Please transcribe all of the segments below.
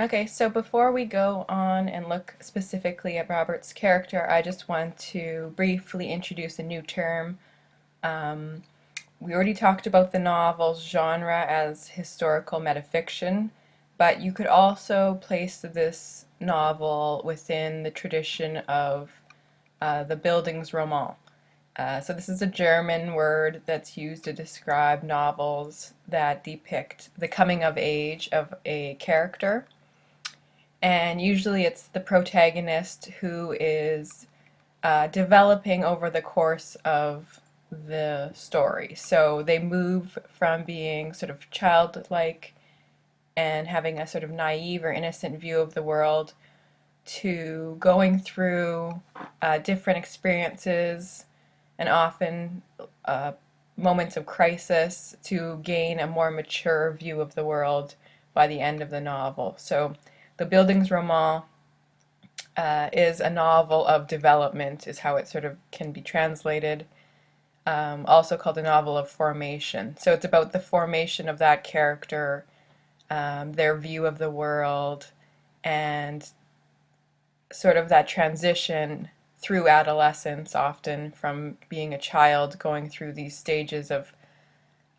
Okay, so before we go on and look specifically at Robert's character, I just want to briefly introduce a new term. Um, we already talked about the novel's genre as historical metafiction, but you could also place this novel within the tradition of the Bildungsroman. So this is a German word that's used to describe novels that depict the coming of age of a character. And usually it's the protagonist who is developing over the course of the story. So they move from being sort of childlike and having a sort of naive or innocent view of the world to going through different experiences and often uh, moments of crisis to gain a more mature view of the world by the end of the novel. So the Bildungsroman is a novel of development, is how it sort of can be translated. Also called a novel of formation. So it's about the formation of that character, their view of the world, and sort of that transition through adolescence, often from being a child going through these stages of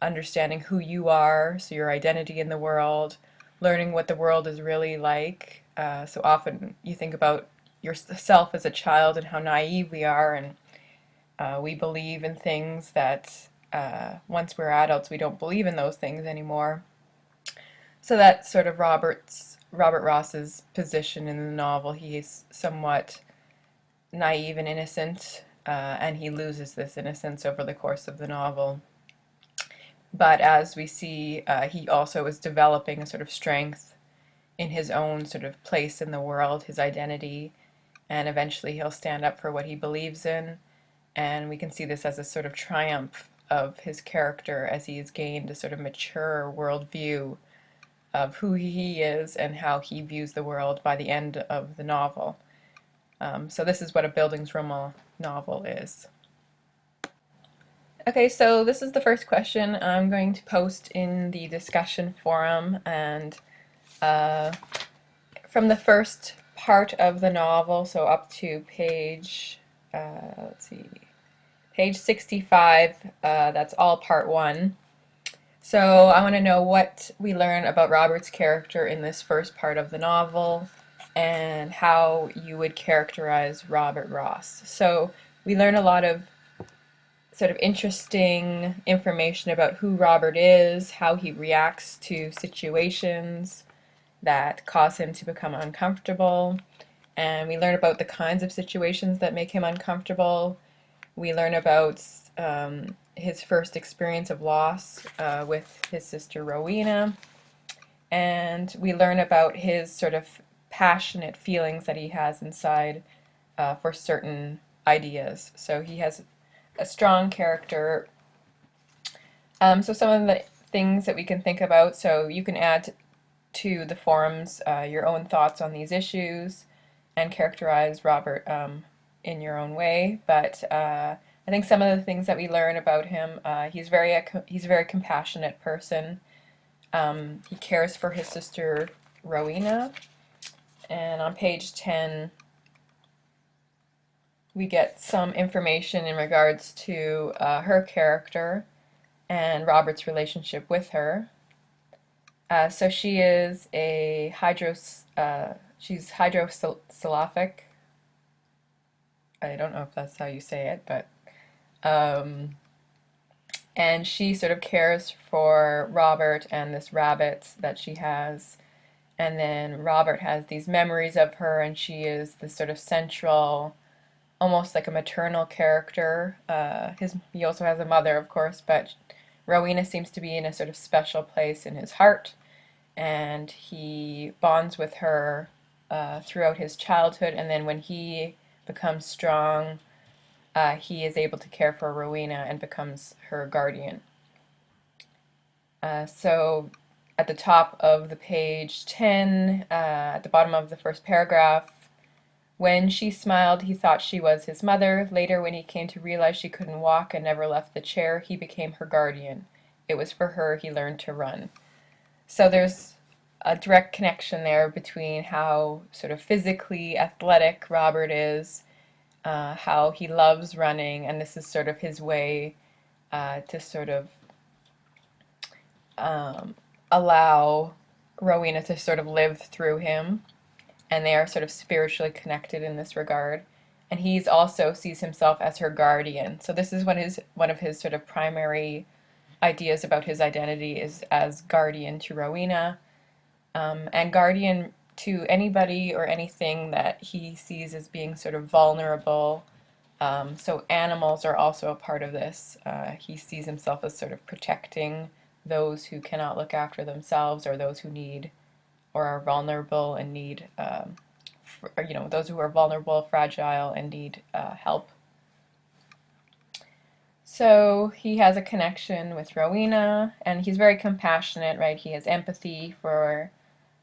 understanding who you are, so your identity in the world, learning what the world is really like. So often you think about yourself as a child and how naive we are, and we believe in things that once we're adults we don't believe in those things anymore. So that's sort of Robert Ross's position in the novel. He is somewhat naive and innocent, and he loses this innocence over the course of the novel. But as we see, he also is developing a sort of strength in his own sort of place in the world, his identity, and eventually he'll stand up for what he believes in. And we can see this as a sort of triumph of his character as he has gained a sort of mature worldview of who he is and how he views the world by the end of the novel. So this is what a Bildungsroman novel is. Okay, so this is the first question I'm going to post in the discussion forum, and uh, from the first part of the novel, so up to page, let's see, page 65, that's all part one. So I want to know what we learn about Robert's character in this first part of the novel and how you would characterize Robert Ross. So we learn a lot of sort of interesting information about who Robert is, how he reacts to situations that cause him to become uncomfortable, and we learn about the kinds of situations that make him uncomfortable. We learn about his first experience of loss with his sister Rowena, and we learn about his sort of passionate feelings that he has inside for certain ideas. So he has a strong character. So some of the things that we can think about, so you can add to the forums your own thoughts on these issues and characterize Robert in your own way. But I think some of the things that we learn about him, he's a very compassionate person. He cares for his sister Rowena, and on page 10 we get some information in regards to her character and Robert's relationship with her. So she is a she's hydrosalophic. I don't know if that's how you say it, but and she sort of cares for Robert and this rabbit that she has. And then Robert has these memories of her, and she is this sort of central, almost like a maternal character. He also has a mother, of course, but Rowena seems to be in a sort of special place in his heart, and he bonds with her throughout his childhood, and then when he becomes strong, he is able to care for Rowena and becomes her guardian. So at the top of the page 10, at the bottom of the first paragraph, when she smiled, he thought she was his mother. Later, when he came to realize she couldn't walk and never left the chair, he became her guardian. It was for her he learned to run. So there's a direct connection there between how sort of physically athletic Robert is, how he loves running, and this is sort of his way to sort of um, allow Rowena to sort of live through him, and they are sort of spiritually connected in this regard. And he's also sees himself as her guardian. So this is one of his sort of primary ideas about his identity is as guardian to Rowena, and guardian to anybody or anything that he sees as being sort of vulnerable. So animals are also a part of this. He sees himself as sort of protecting those who cannot look after themselves, or those who need or are vulnerable and need, those who are vulnerable, fragile, and need help. So he has a connection with Rowena, and he's very compassionate, right? He has empathy for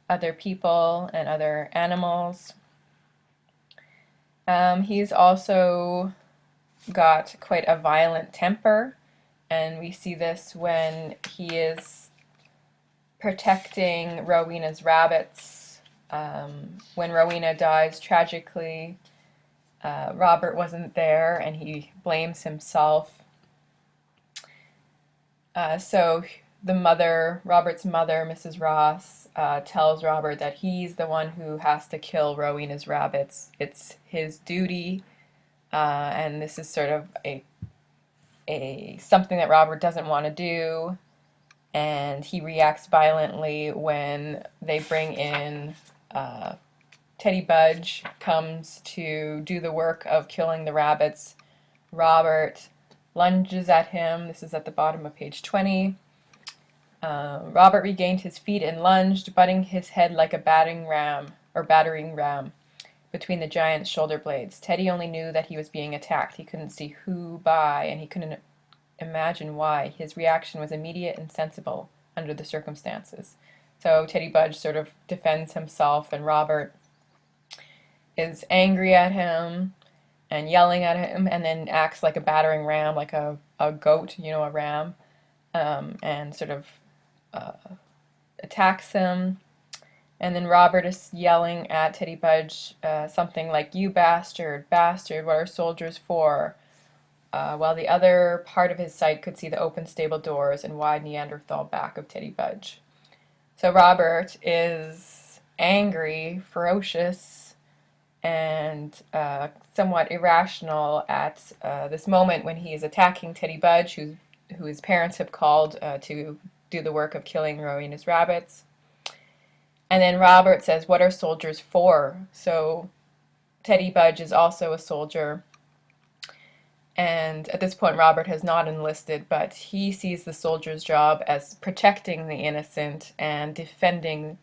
other people and other animals. He's also got quite a violent temper, and we see this when he is protecting Rowena's rabbits. When Rowena dies tragically, Robert wasn't there, and he blames himself. So Robert's mother, Mrs. Ross, tells Robert that he's the one who has to kill Rowena's rabbits. It's his duty, and this is sort of a something that Robert doesn't want to do, and he reacts violently when they bring in Teddy Budge comes to do the work of killing the rabbits. Robert lunges at him. This is at the bottom of page 20. Robert regained his feet and lunged, butting his head like a battering ram between the giant's shoulder blades. Teddy only knew that he was being attacked. He couldn't see who by, and he couldn't imagine why. His reaction was immediate and sensible under the circumstances. So Teddy Budge sort of defends himself, and Robert is angry at him and yelling at him, and then acts like a battering ram, like a goat, a ram, and sort of attacks him. And then Robert is yelling at Teddy Budge something like, "You bastard, bastard, what are soldiers for?" While the other part of his sight could see the open stable doors and wide Neanderthal back of Teddy Budge. So Robert is angry, ferocious, and somewhat irrational at this moment when he is attacking Teddy Budge, who his parents have called to do the work of killing Rowena's rabbits. And then Robert says, "What are soldiers for?" So Teddy Budge is also a soldier. And at this point, Robert has not enlisted, but he sees the soldier's job as protecting the innocent and defending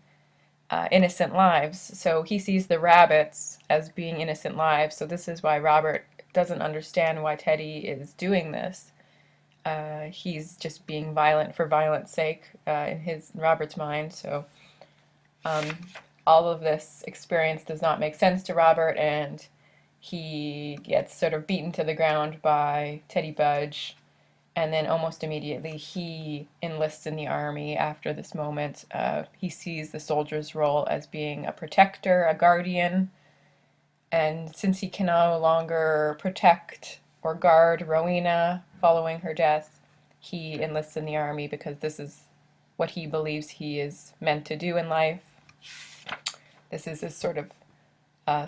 innocent lives. So he sees the rabbits as being innocent lives. So this is why Robert doesn't understand why Teddy is doing this. He's just being violent for violence sake in Robert's mind. So all of this experience does not make sense to Robert, and he gets sort of beaten to the ground by Teddy Budge, and then almost immediately he enlists in the army after this moment. He sees the soldier's role as being a protector, a guardian, and since he can no longer protect or guard Rowena following her death, he enlists in the army because this is what he believes he is meant to do in life. This is his sort of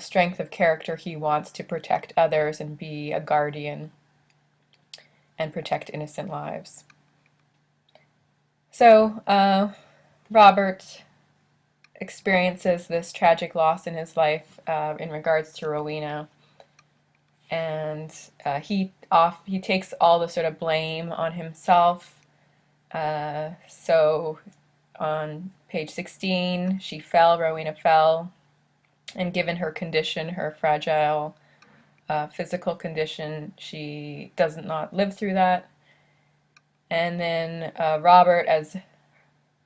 strength of character. He wants to protect others and be a guardian and protect innocent lives. So Robert experiences this tragic loss in his life in regards to Rowena, and he takes all the sort of blame on himself. So on page 16, Rowena fell, and given her condition, her fragile physical condition, she does not live through that. And then Robert, as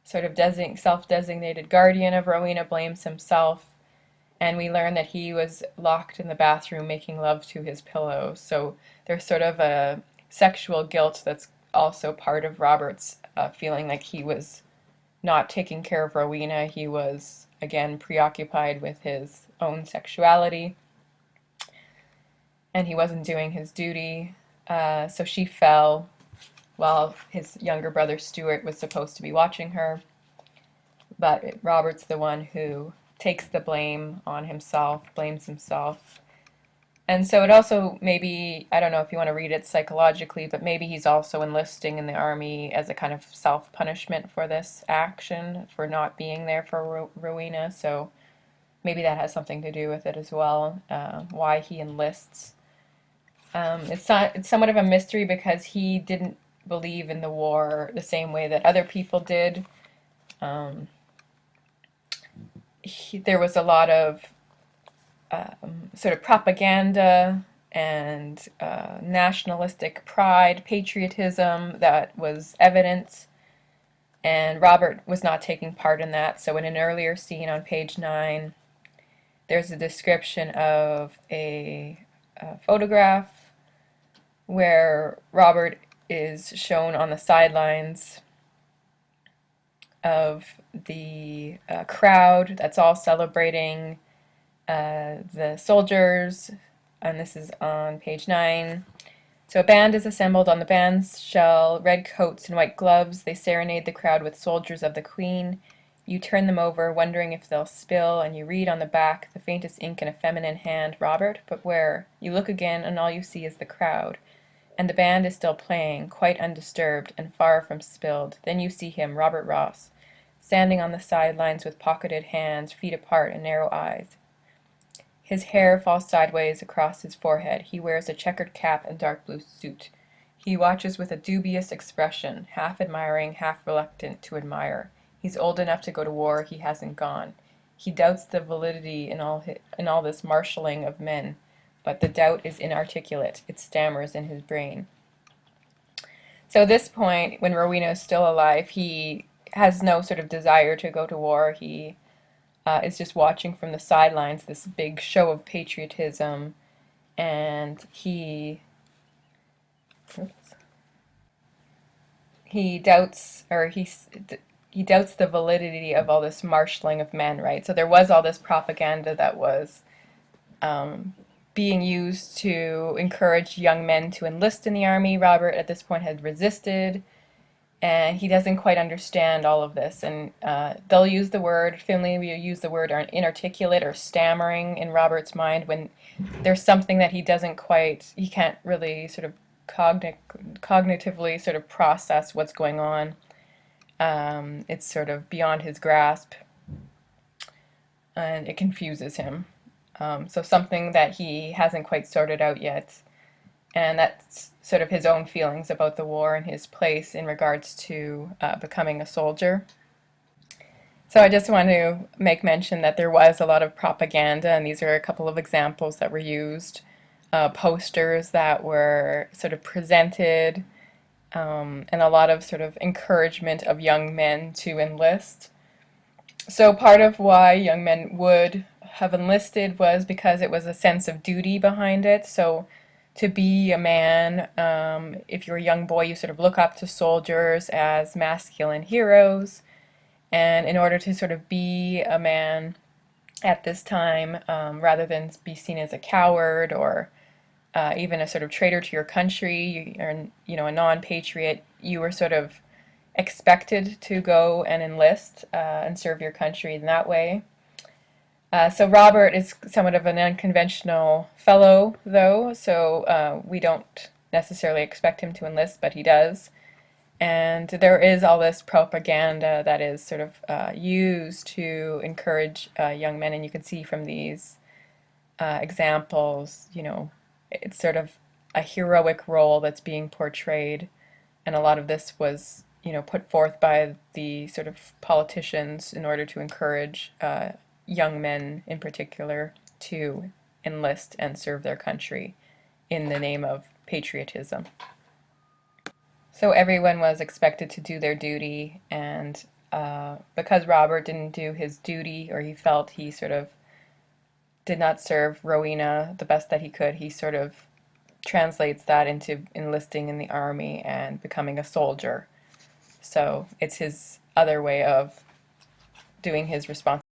sort of self-designated guardian of Rowena, blames himself, and we learn that he was locked in the bathroom making love to his pillow. So there's sort of a sexual guilt that's also part of Robert's feeling like he was not taking care of Rowena. He was, again, preoccupied with his own sexuality, and he wasn't doing his duty. So she fell while his younger brother Stuart was supposed to be watching her. But Robert's the one who takes the blame on himself, blames himself. And so it also maybe, I don't know if you want to read it psychologically, but maybe he's also enlisting in the army as a kind of self-punishment for this action, for not being there for Rowena. So maybe that has something to do with it as well, why he enlists. It's somewhat of a mystery because he didn't believe in the war the same way that other people did. Um, there was a lot of sort of propaganda and nationalistic pride, patriotism that was evident, and Robert was not taking part in that. So in an earlier scene on page 9, there's a description of a photograph where Robert is shown on the sidelines of the crowd that's all celebrating the soldiers, and this is on page 9. So a band is assembled on the band's shell, red coats and white gloves. They serenade the crowd with soldiers of the Queen. You turn them over, wondering if they'll spill, and you read on the back, the faintest ink in a feminine hand, Robert, but where? You look again, and all you see is the crowd. And the band is still playing, quite undisturbed, and far from spilled. Then you see him, Robert Ross, standing on the sidelines with pocketed hands, feet apart, and narrow eyes. His hair falls sideways across his forehead. He wears a checkered cap and dark blue suit. He watches with a dubious expression, half admiring, half reluctant to admire. He's old enough to go to war. He hasn't gone. He doubts the validity in all this marshalling of men, but the doubt is inarticulate. It stammers in his brain. So at this point, when Rowena is still alive, he has no sort of desire to go to war. He is just watching from the sidelines this big show of patriotism, and he doubts, or he doubts the validity of all this marshaling of men, right? So there was all this propaganda that was being used to encourage young men to enlist in the army. Robert at this point had resisted, and he doesn't quite understand all of this. And they'll use the word, Findley will use the word inarticulate or stammering in Robert's mind when there's something that he can't really sort of cognitively sort of process what's going on. It's sort of beyond his grasp, and it confuses him. So something that he hasn't quite sorted out yet. And that's sort of his own feelings about the war and his place in regards to becoming a soldier. So I just want to make mention that there was a lot of propaganda, and these are a couple of examples that were used. Posters that were sort of presented, and a lot of sort of encouragement of young men to enlist. So part of why young men would have enlisted was because it was a sense of duty behind it. So to be a man, if you're a young boy, you sort of look up to soldiers as masculine heroes. And in order to sort of be a man at this time, rather than be seen as a coward or even a sort of traitor to your country, or a non-patriot, you were sort of expected to go and enlist and serve your country in that way. So Robert is somewhat of an unconventional fellow, though, so we don't necessarily expect him to enlist, but he does. And there is all this propaganda that is sort of used to encourage young men, and you can see from these examples, it's sort of a heroic role that's being portrayed, and a lot of this was, put forth by the sort of politicians in order to encourage young men in particular to enlist and serve their country in the name of patriotism. So everyone was expected to do their duty, and because Robert didn't do his duty, or he felt he sort of did not serve Rowena the best that he could, he sort of translates that into enlisting in the army and becoming a soldier. So it's his other way of doing his responsibilities.